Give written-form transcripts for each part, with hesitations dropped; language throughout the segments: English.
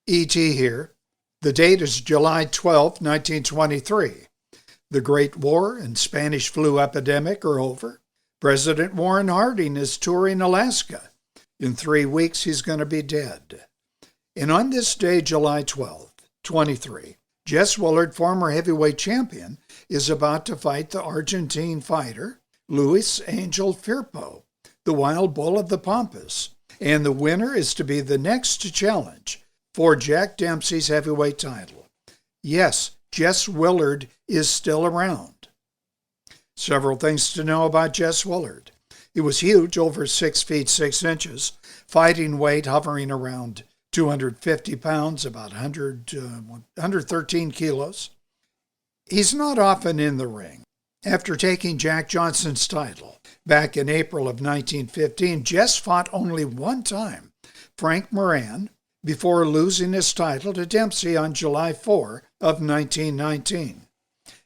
E.T. here. The date is July 12, 1923. The Great War and Spanish flu epidemic are over. President Warren Harding is touring Alaska. In 3 weeks, he's going to be dead. And on this day, July 12, 23, Jess Willard, former heavyweight champion, is about to fight the Argentine fighter, Luis Angel Firpo, the wild bull of the Pampas. And the winner is to be the next to challenge for Jack Dempsey's heavyweight title. Yes, Jess Willard is still around. Several things to know about Jess Willard. He was huge, over 6 feet 6 inches, fighting weight hovering around 250 pounds, about 113 kilos. He's not often in the ring. After taking Jack Johnson's title back in April of 1915, Jess fought only one time, Frank Moran, before losing his title to Dempsey on July 4 of 1919.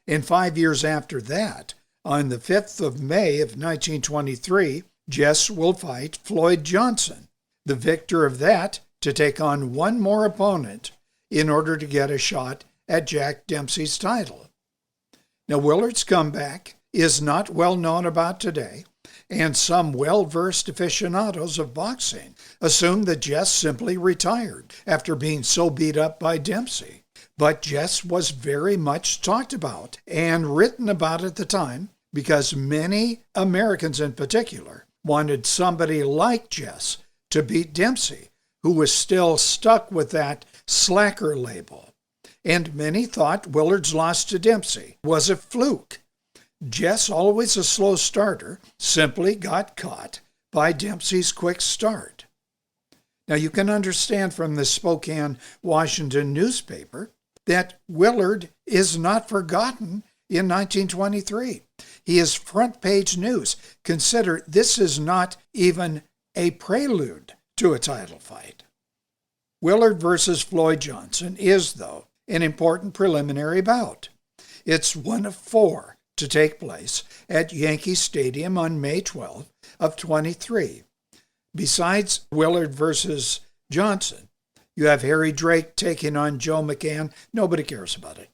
And 5 years after that, on the 5th of May of 1923, Jess will fight Floyd Johnson, the victor of that to take on one more opponent in order to get a shot at Jack Dempsey's title. Now, Willard's comeback is not well known about today, and some well-versed aficionados of boxing assume that Jess simply retired after being so beat up by Dempsey. But Jess was very much talked about and written about at the time because many Americans in particular wanted somebody like Jess to beat Dempsey, who was still stuck with that slacker label. And many thought Willard's loss to Dempsey was a fluke. Jess, always a slow starter, simply got caught by Dempsey's quick start. Now, you can understand from the Spokane, Washington newspaper that Willard is not forgotten in 1923. He is front page news. Consider this is not even a prelude to a title fight. Willard versus Floyd Johnson is, though, an important preliminary bout. It's one of 4 to take place at Yankee Stadium on May 12 of 23. Besides Willard versus Johnson, you have Harry Drake taking on Joe McCann. Nobody cares about it.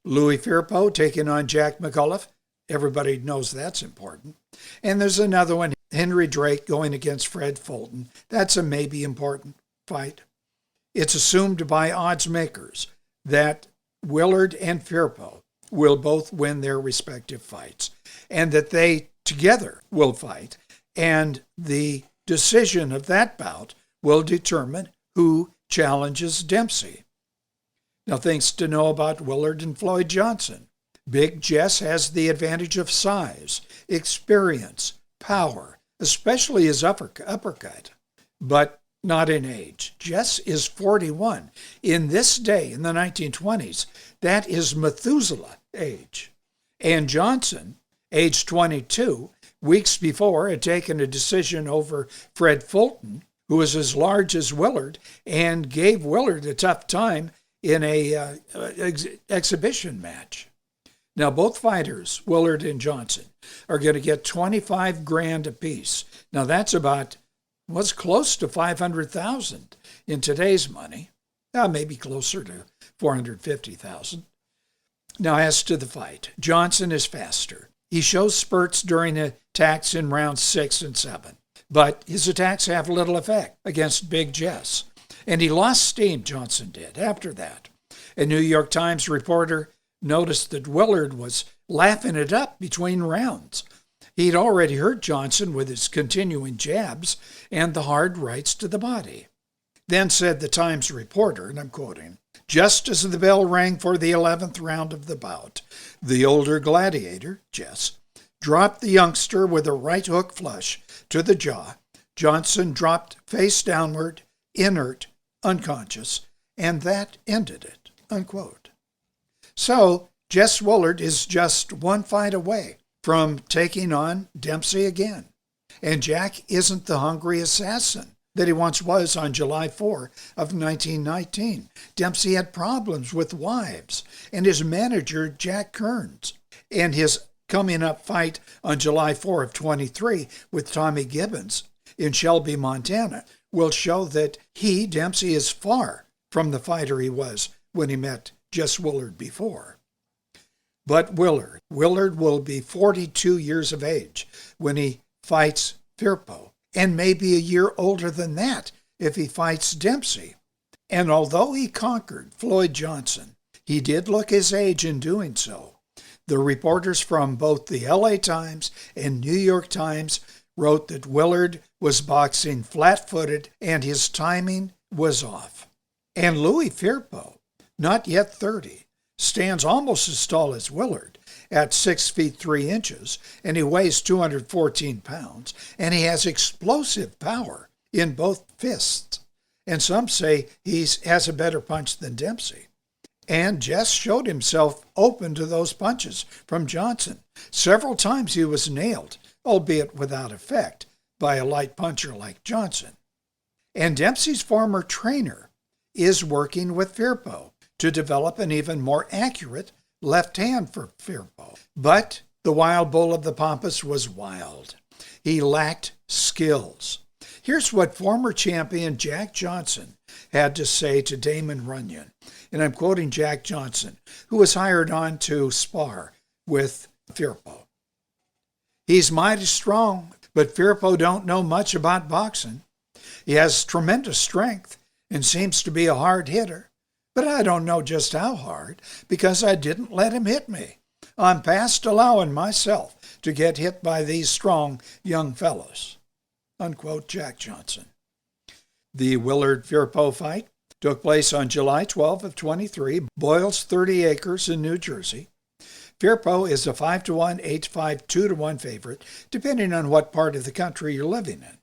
Louis Firpo taking on Jack McCullough. Everybody knows that's important. And there's another one, Henry Drake going against Fred Fulton. That's a maybe important fight. It's assumed by odds makers that Willard and Firpo will both win their respective fights and that they together will fight. And the decision of that bout will determine who challenges Dempsey. Now, things to know about Willard and Floyd Johnson. Big Jess has the advantage of size, experience, power, especially his uppercut, but not in age. Jess is 41. In this day, in the 1920s, that is Methuselah age. And Johnson, age 22, weeks before had taken a decision over Fred Fulton, who was as large as Willard, and gave Willard a tough time in a exhibition match. Now, both fighters, Willard and Johnson, are going to get $25,000 apiece. Now, that's about what's close to $500,000 in today's money. Maybe closer to $450,000. Now, as to the fight, Johnson is faster. He shows spurts during attacks in rounds 6 and 7, but his attacks have little effect against Big Jess. And he lost steam, Johnson did, after that. A New York Times reporter noticed that Willard was laughing it up between rounds. He'd already hurt Johnson with his continuing jabs and the hard rights to the body. Then said the Times reporter, and I'm quoting, "Just as the bell rang for the 11th round of the bout, the older gladiator, Jess, dropped the youngster with a right hook flush to the jaw. Johnson dropped face downward, inert, unconscious, and that ended it," unquote. So, Jess Willard is just one fight away from taking on Dempsey again. And Jack isn't the hungry assassin that he once was on July 4 of 1919. Dempsey had problems with wives and his manager, Jack Kearns. And his coming up fight on July 4 of 23 with Tommy Gibbons in Shelby, Montana, will show that Dempsey, is far from the fighter he was when he met Jess Willard before. But Willard will be 42 years of age when he fights Firpo, and maybe a year older than that if he fights Dempsey. And although he conquered Floyd Johnson, he did look his age in doing so. The reporters from both the LA Times and New York Times wrote that Willard was boxing flat-footed and his timing was off. And Louis Firpo, not yet 30, stands almost as tall as Willard at 6 feet 3 inches, and he weighs 214 pounds, and he has explosive power in both fists. And some say he has a better punch than Dempsey. And Jess showed himself open to those punches from Johnson. Several times he was nailed, albeit without effect, by a light puncher like Johnson. And Dempsey's former trainer is working with Firpo to develop an even more accurate left hand for Firpo. But the wild bull of the Pampas was wild. He lacked skills. Here's what former champion Jack Johnson had to say to Damon Runyon. And I'm quoting Jack Johnson, who was hired on to spar with Firpo. He's mighty strong, but Firpo don't know much about boxing. He has tremendous strength and seems to be a hard hitter. But I don't know just how hard, because I didn't let him hit me. I'm past allowing myself to get hit by these strong young fellows. Unquote, Jack Johnson. The Willard-Firpo fight took place on July 12 of 23, Boyle's 30 acres in New Jersey. Firpo is a 5-1, 8-5, 2-1 favorite, depending on what part of the country you're living in.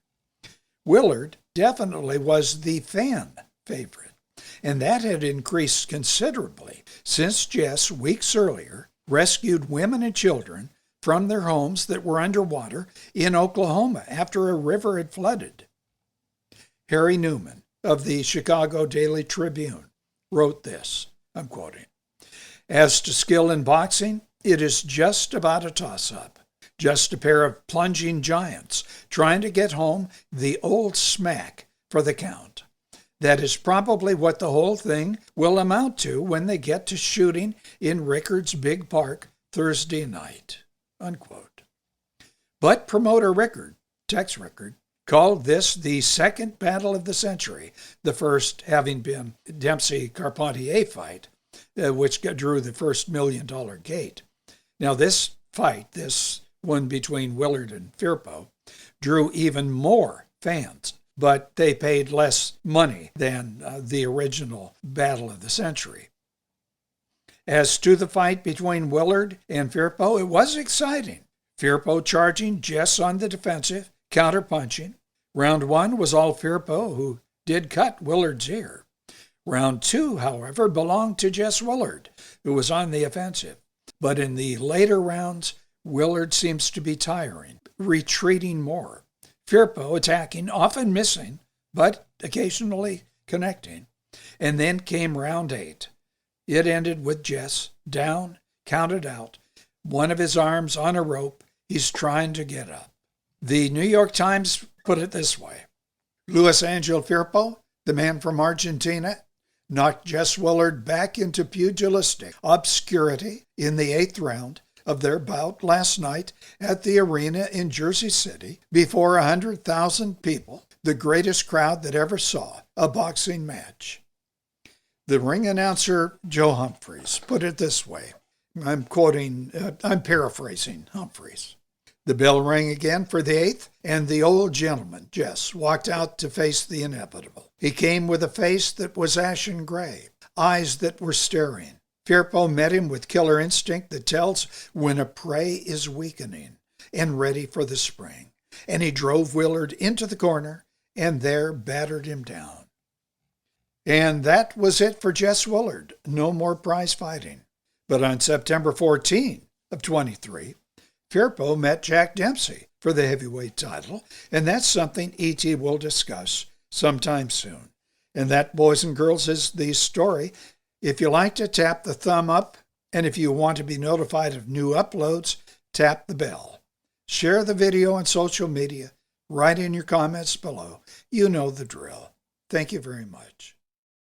Willard definitely was the fan favorite, and that had increased considerably since Jess, weeks earlier, rescued women and children from their homes that were underwater in Oklahoma after a river had flooded. Harry Newman of the Chicago Daily Tribune wrote this, I'm quoting, "As to skill in boxing, it is just about a toss-up, just a pair of plunging giants trying to get home the old smack for the count. That is probably what the whole thing will amount to when they get to shooting in Rickard's Big Park Thursday night." Unquote. But promoter Rickard, Tex Rickard, called this the second battle of the century, the first having been Dempsey-Carpentier fight, which drew the first $1 million gate. Now this fight, this one between Willard and Firpo, drew even more fans, but they paid less money than the original battle of the century. As to the fight between Willard and Firpo, it was exciting. Firpo charging, Jess on the defensive, counter-punching. Round 1 was all Firpo, who did cut Willard's ear. Round 2, however, belonged to Jess Willard, who was on the offensive. But in the later rounds, Willard seems to be tiring, retreating more. Firpo attacking, often missing, but occasionally connecting. And then came round 8. It ended with Jess down, counted out, one of his arms on a rope. He's trying to get up. The New York Times put it this way: Luis Angel Firpo, the man from Argentina, knocked Jess Willard back into pugilistic obscurity in the 8th round of their bout last night at the arena in Jersey City before 100,000 people, the greatest crowd that ever saw a boxing match. The ring announcer, Joe Humphreys, put it this way. I'm paraphrasing Humphreys. The bell rang again for the 8th, and the old gentleman, Jess, walked out to face the inevitable. He came with a face that was ashen gray, eyes that were staring. Firpo met him with killer instinct that tells when a prey is weakening and ready for the spring, and he drove Willard into the corner and there battered him down. And that was it for Jess Willard. No more prize fighting. But on September 14 of 23, Firpo met Jack Dempsey for the heavyweight title, and that's something E.T. will discuss sometime soon. And that, boys and girls, is the story. If you like to, tap the thumb up, and if you want to be notified of new uploads, tap the bell. Share the video on social media. Write in your comments below. You know the drill. Thank you very much.